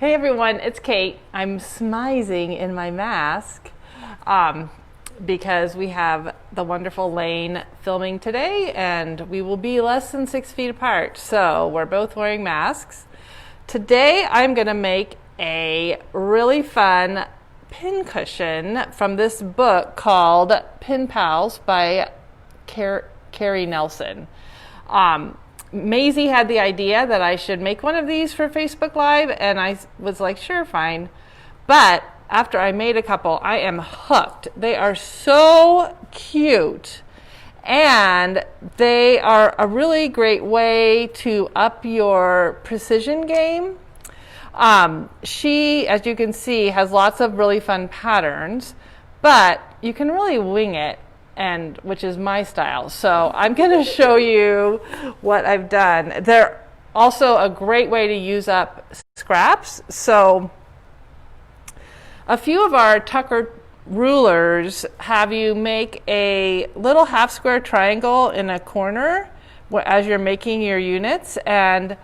Hey everyone, it's Kate. I'm smizing in my mask because we have the wonderful Lane filming today and we will be less than 6 feet apart. So we're both wearing masks. Today I'm going to make a really fun pin cushion from this book called Pin Pals by Carrie Nelson. Maisie had the idea that I should make one of these for Facebook Live, and I was like, sure, fine. But after I made a couple, I am hooked. They are so cute, and they are a really great way to up your precision game. She, as you can see, has lots of really fun patterns, but you can really wing it, and which is my style. So I'm going to show you what I've done. They're also a great way to use up scraps. So a few of our Tucker rulers have you make a little half square triangle in a corner as you're making your units. And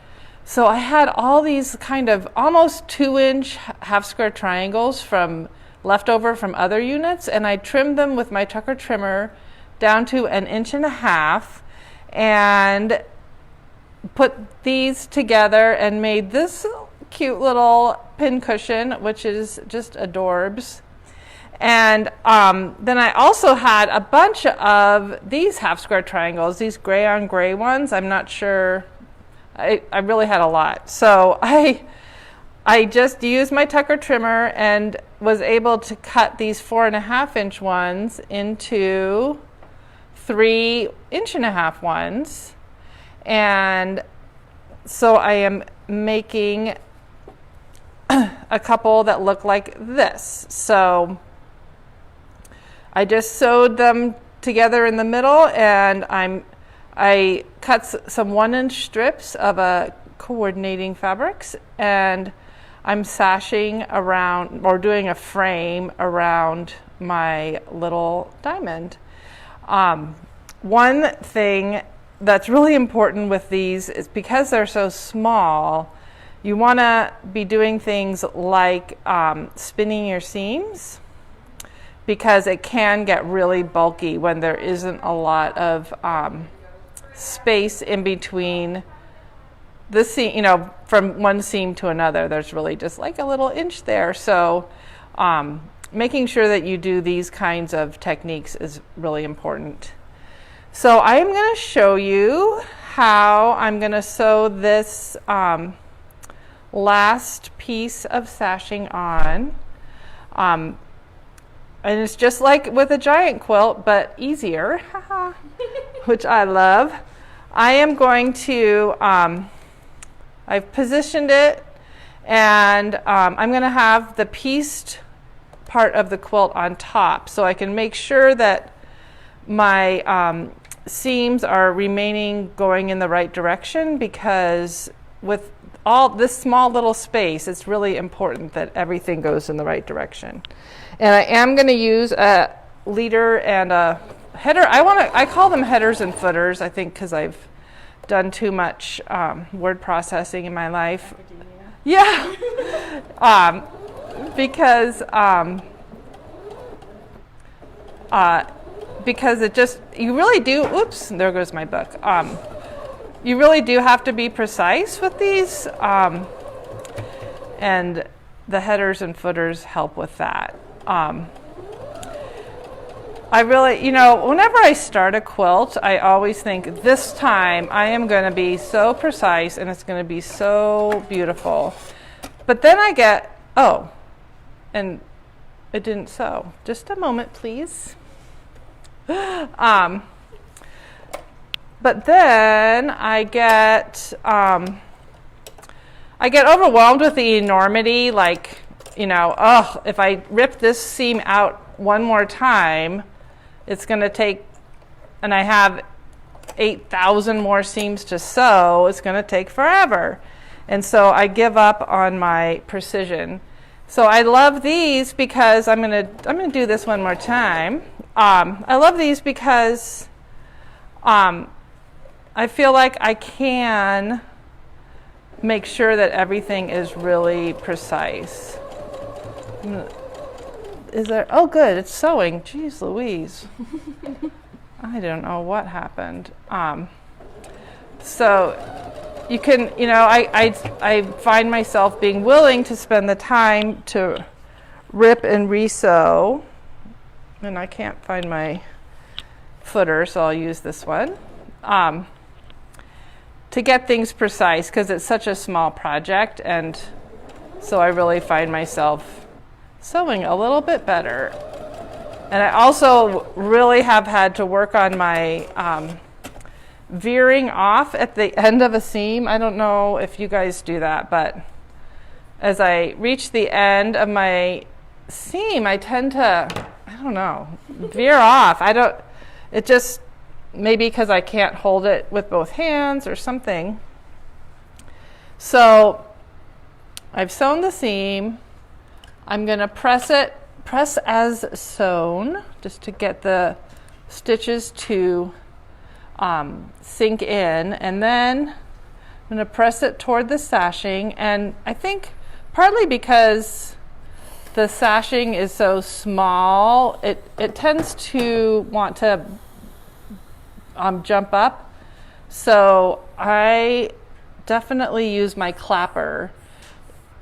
so I had all these kind of almost 2-inch half square triangles from leftover from other units, and I trimmed them with my Tucker trimmer down to 1.5 inches and put these together and made this cute little pin cushion, which is just adorbs. And then I also had a bunch of these half square triangles, these gray on gray ones. I'm not sure, I really had a lot. So I just used my Tucker trimmer and was able to cut these 4.5-inch ones into 3.5-inch ones. And so I am making a couple that look like this. So I just sewed them together in the middle, and I cut some 1-inch strips of a coordinating fabrics, and I'm sashing around or doing a frame around my little diamond. One thing that's really important with these is because they're so small, you want to be doing things like spinning your seams, because it can get really bulky when there isn't a lot of space in between the seam, from one seam to another. There's really just like a little inch there. So making sure that you do these kinds of techniques is really important. So I am going to show you how I'm going to sew this last piece of sashing on. And it's just like with a giant quilt, but easier, which I love. I am going to I've positioned it, and I'm going to have the pieced part of the quilt on top, so I can make sure that my seams are remaining going in the right direction, because with all this small little space, it's really important that everything goes in the right direction. And I am going to use a leader and a header. I call them headers and footers, I think, because I've done too much word processing in my life. Yeah. Because it just, you really do, oops, there goes my book. You really do have to be precise with these, and the headers and footers help with that. I really, whenever I start a quilt, I always think this time I am going to be so precise and it's going to be so beautiful. But then I get, oh, and it didn't sew. Just a moment, please. But then I get overwhelmed with the enormity, like, if I rip this seam out one more time, it's going to take, and I have 8,000 more seams to sew, it's going to take forever. And so I give up on my precision. So I love these because I'm going to do this one more time. I love these because I feel like I can make sure that everything is really precise. Is there, oh good, it's sewing. Jeez Louise. I don't know what happened. So you can, you know, I find myself being willing to spend the time to rip and resew. And I can't find my footer, so I'll use this one. To get things precise, because it's such a small project, and so I really find myself sewing a little bit better. And I also really have had to work on my veering off at the end of a seam. I don't know if you guys do that, but as I reach the end of my seam, I tend to, I don't know, veer off. It just, maybe because I can't hold it with both hands or something. So I've sewn the seam. I'm going to press as sewn, just to get the stitches to sink in, and then I'm going to press it toward the sashing. And I think partly because the sashing is so small, it tends to want to jump up. So I definitely use my clapper.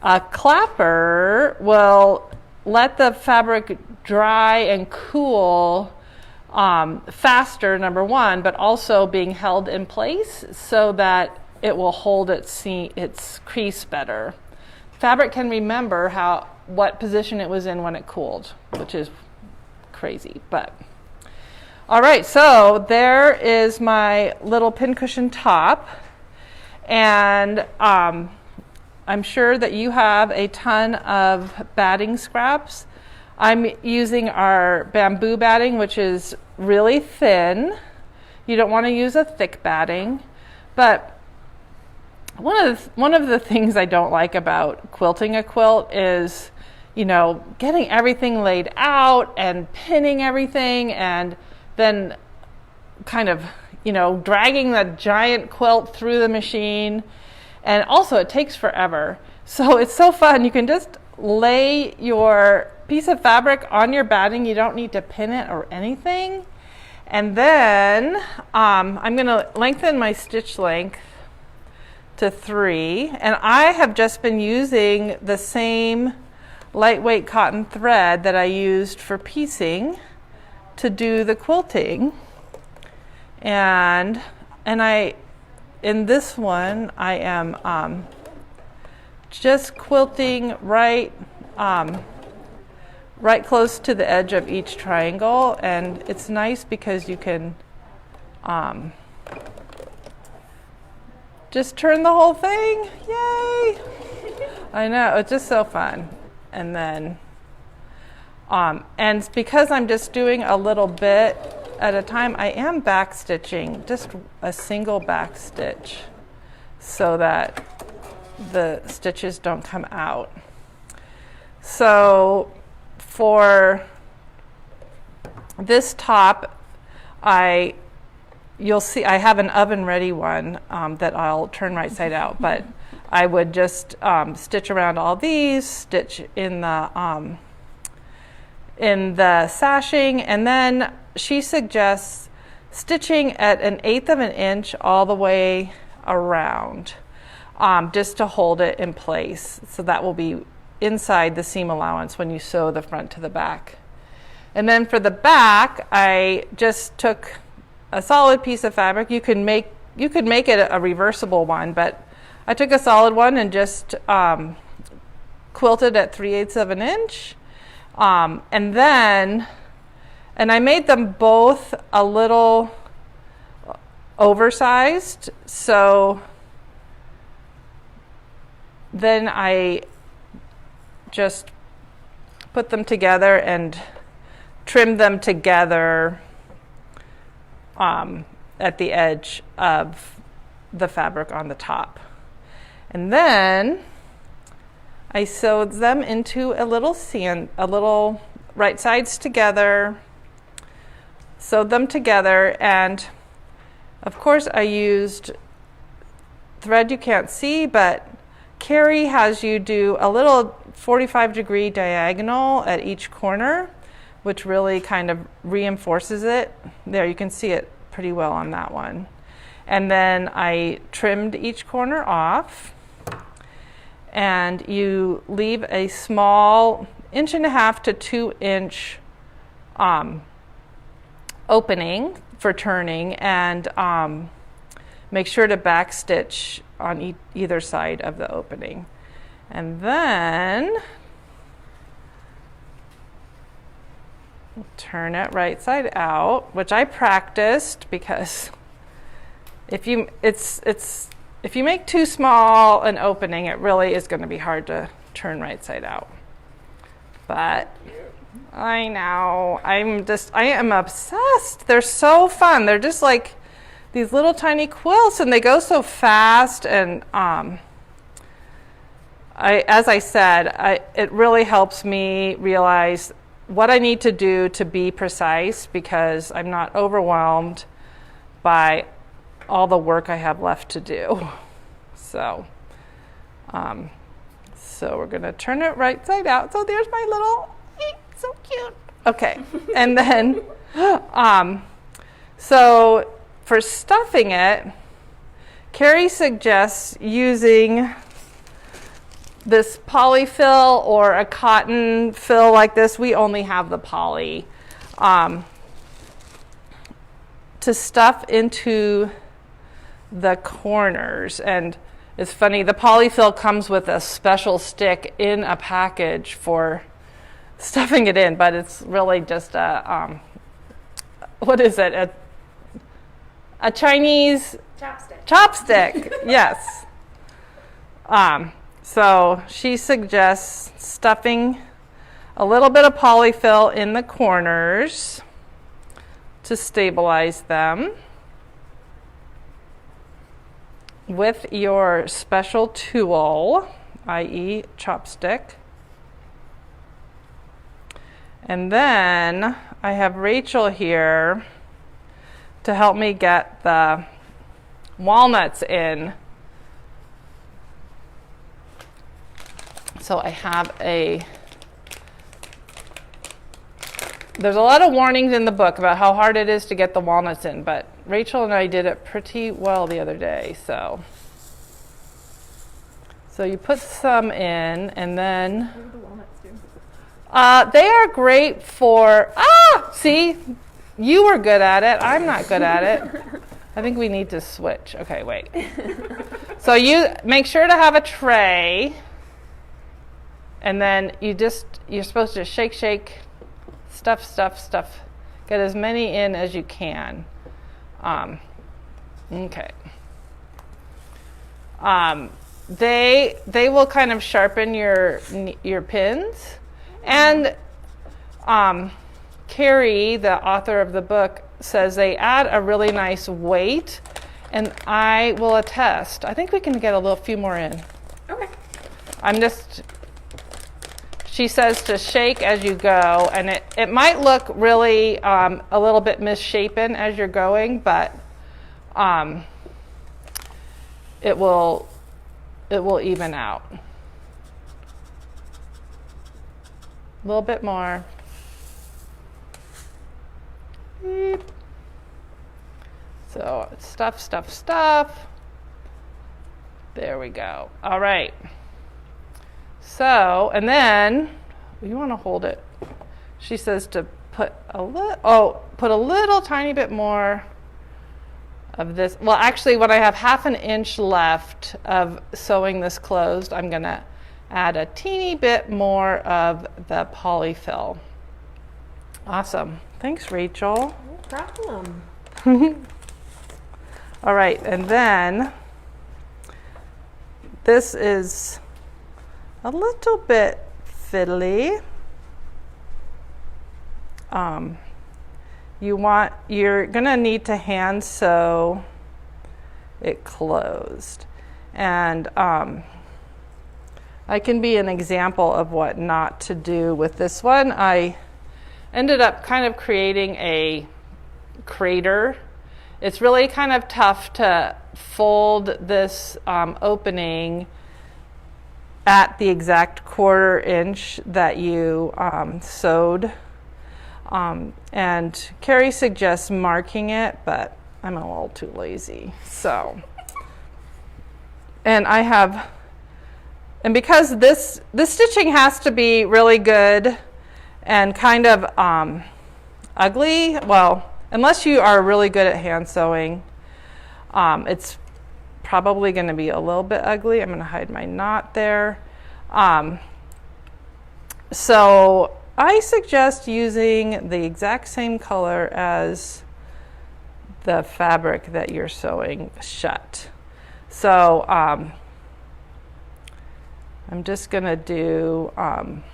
A clapper will let the fabric dry and cool faster, number one, but also being held in place so that it will hold its crease better. Fabric can remember what position it was in when it cooled, which is crazy, but all right, so there is my little pincushion top, and I'm sure that you have a ton of batting scraps. I'm using our bamboo batting, which is really thin. You don't want to use a thick batting, but one of the things I don't like about quilting a quilt is, you know, getting everything laid out and pinning everything, and then kind of, you know, dragging the giant quilt through the machine. And also it takes forever. So it's so fun. You can just lay your piece of fabric on your batting. You don't need to pin it or anything. And then I'm going to lengthen my stitch length to 3. And I have just been using the same lightweight cotton thread that I used for piecing to do the quilting. And in this one, I am just quilting right close to the edge of each triangle, and it's nice because you can just turn the whole thing. Yay! I know, it's just so fun. And then, and because I'm just doing a little bit at a time, I am back stitching, just a single back stitch, so that the stitches don't come out. So for this top, you'll see I have an oven ready one that I'll turn right side out, but I would just stitch around all these, stitch in the sashing, and then she suggests stitching at 1/8 of an inch all the way around, just to hold it in place. So that will be inside the seam allowance when you sew the front to the back. And then for the back, I just took a solid piece of fabric. You could make it a reversible one, but I took a solid one and just quilted at 3/8 of an inch. And I made them both a little oversized, so then I just put them together and trimmed them together at the edge of the fabric on the top. And then I sewed them into a little right sides together, sewed them together, and of course I used thread you can't see, but Carrie has you do a little 45-degree diagonal at each corner, which really kind of reinforces it. There, you can see it pretty well on that one. And then I trimmed each corner off, and you leave a small 1.5 to 2 inch opening for turning, and make sure to backstitch on either side of the opening. And then turn it right side out, which I practiced because if you make too small an opening, it really is going to be hard to turn right side out. But I know, I am obsessed. They're so fun. They're just like these little tiny quilts, and they go so fast. And as I said, it really helps me realize what I need to do to be precise, because I'm not overwhelmed by all the work I have left to do. So we're going to turn it right side out. So there's my little, so cute. Okay, and then so for stuffing it, Carrie suggests using this polyfill or a cotton fill like this. We only have the poly to stuff into the corners. And it's funny, the polyfill comes with a special stick in a package for stuffing it in, but it's really just a what is it? A Chinese chopstick. Yes. So she suggests stuffing a little bit of polyfill in the corners to stabilize them with your special tool, i.e. chopstick. And then I have Rachel here to help me get the walnuts in. So I have there's a lot of warnings in the book about how hard it is to get the walnuts in, but Rachel and I did it pretty well the other day. So you put some in, and then what do the walnuts do? They are great for, see, you were good at it. I'm not good at it. I think we need to switch. Okay, wait. So you make sure to have a tray, and then you're supposed to shake, stuff. Get as many in as you can. Okay. They will kind of sharpen your pins. And Carrie, the author of the book, says they add a really nice weight, and I will attest. I think we can get a few more in. Okay. She says to shake as you go, and it might look really a little bit misshapen as you're going, but it will even out. A little bit more. Beep. So stuff. There we go. All right. So, and then you want to hold it. She says to put a little tiny bit more of this. Well, actually, when I have 1/2 inch left of sewing this closed, I'm going to add a teeny bit more of the polyfill. Awesome. Thanks, Rachel. No problem. All right, and then this is a little bit fiddly. You're gonna need to hand sew it closed, and I can be an example of what not to do with this one. I ended up kind of creating a crater. It's really kind of tough to fold this opening at the exact 1/4 inch that you sewed. And Carrie suggests marking it, but I'm a little too lazy. So, and because this stitching has to be really good and kind of ugly, well, unless you are really good at hand sewing, it's probably going to be a little bit ugly. I'm going to hide my knot there. So I suggest using the exact same color as the fabric that you're sewing shut. So I'm just going to do, I'm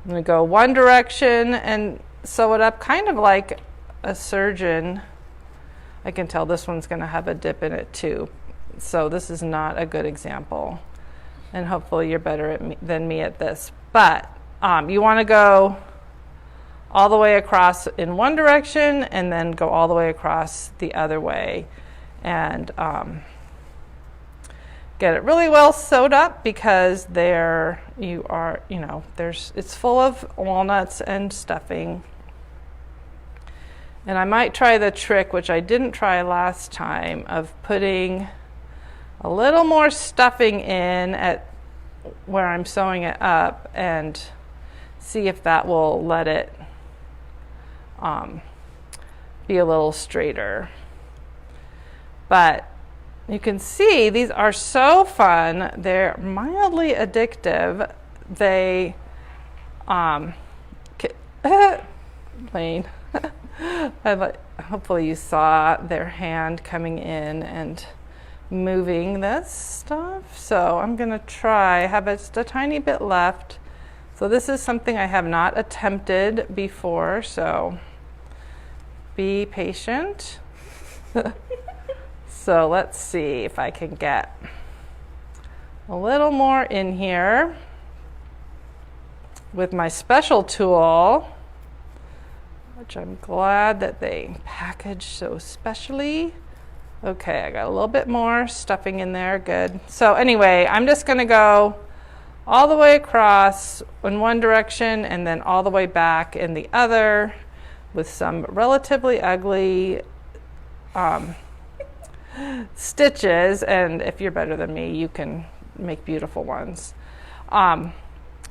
going to go one direction and sew it up kind of like a surgeon. I can tell this one's going to have a dip in it too. So this is not a good example. And hopefully you're better than me at this. But you want to go all the way across in one direction and then go all the way across the other way. And get it really well sewed up, because it's full of walnuts and stuffing. And I might try the trick, which I didn't try last time, of putting a little more stuffing in at where I'm sewing it up and see if that will let it be a little straighter. But you can see these are so fun. They're mildly addictive. They Lane. Hopefully you saw their hand coming in and moving this stuff. So I'm going to try, I have just a tiny bit left. So this is something I have not attempted before, so be patient. So let's see if I can get a little more in here with my special tool, which I'm glad that they packaged so specially. Okay, I got a little bit more stuffing in there, good. So anyway, I'm just gonna go all the way across in one direction and then all the way back in the other with some relatively ugly stitches. And if you're better than me, you can make beautiful ones.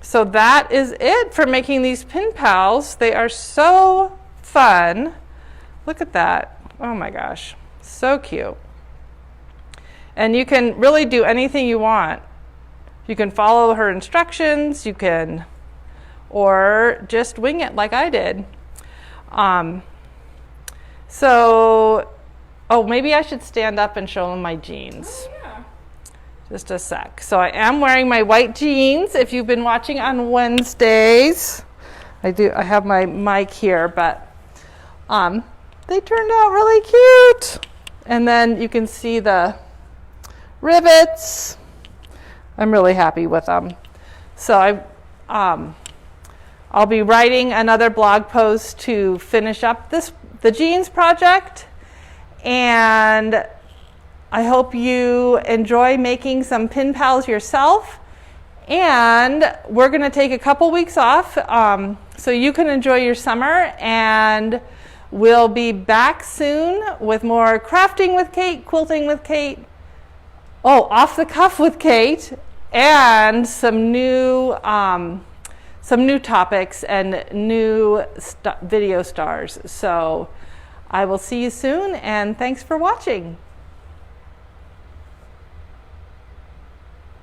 So that is it for making these pin pals. They are so fun. Look at that. Oh my gosh. So cute. And you can really do anything you want. You can follow her instructions, you can, or just wing it like I did. Maybe I should stand up and show them my jeans. Oh, yeah. Just a sec. So I am wearing my white jeans. If you've been watching on Wednesdays, I have my mic here, but they turned out really cute. And then you can see the rivets. I'm really happy with them. So I'll be writing another blog post to finish up the jeans project. And I hope you enjoy making some pin pals yourself. And we're going to take a couple weeks off so you can enjoy your summer. And we'll be back soon with more crafting with Kate, quilting with Kate, off the cuff with Kate, and some new topics and new video stars. So I will see you soon, and thanks for watching.